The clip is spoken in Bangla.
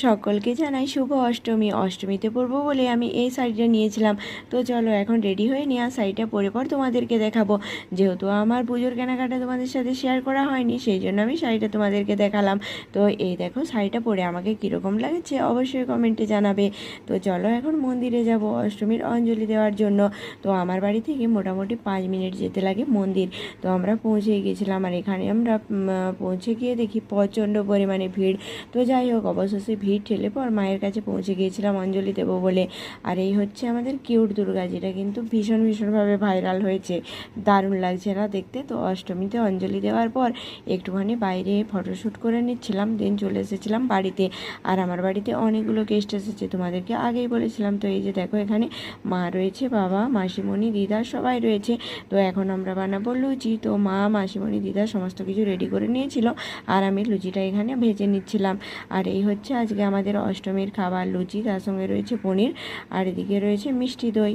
সকলকে জানাই শুভ অষ্টমী। অষ্টমীতে পরবো বলে আমি এই শাড়িটা নিয়েছিলাম। তো চলো এখন রেডি হয়ে নেওয়া শাড়িটা পরে পর তোমাদেরকে দেখাবো। যেহেতু আমার পুজোর কেনাকাটা তোমাদের সাথে শেয়ার করা হয়নি, সেই জন্য আমি শাড়িটা তোমাদেরকে দেখালাম। তো এই দেখো শাড়িটা পরে আমাকে কীরকম লাগছে অবশ্যই কমেন্টে জানাবে। তো চলো এখন মন্দিরে যাব অষ্টমীর অঞ্জলি দেওয়ার জন্য। তো আমার বাড়ি থেকে মোটামুটি 5 মিনিট যেতে লাগে মন্দির। তো আমরা পৌঁছে গিয়েছিলাম, আর এখানে আমরা পৌঁছে গিয়ে দেখি প্রচণ্ড পরিমাণে ভিড়। তো যাই হোক, অবশেষে ভিড় ঠেলে পর মায়ের কাছে পৌঁছে গিয়েছিলাম অঞ্জলি দেবো বলে। আর এই হচ্ছে আমাদের কিউট দুর্গা, যেটা কিন্তু ভীষণভাবে ভাইরাল হয়েছে। দারুণ লাগছে না দেখতে? তো অষ্টমীতে অঞ্জলি দেওয়ার পর একটুখানি বাইরে ফটোশ্যুট করে নিচ্ছিলাম, দেন চলে এসেছিলাম বাড়িতে। আর আমার বাড়িতে অনেকগুলো গেস্ট এসেছে, তোমাদেরকে আগেই বলেছিলাম। তো এই যে দেখো, এখানে মা রয়েছে, বাবা, মাসিমণি, দিদা সবাই রয়েছে। তো এখন আমরা বানাবো লুচি। তো মা, মাসিমণি, দিদা সমস্ত কিছু রেডি করে নিয়েছিল, আর আমি লুচিটা এখানে ভেজে নিচ্ছিলাম। আর এই হচ্ছে আজকে আমাদের অষ্টমীর খাবার, লুচি, তার সঙ্গে রয়েছে পনির, আর এদিকে রয়েছে মিষ্টি দই।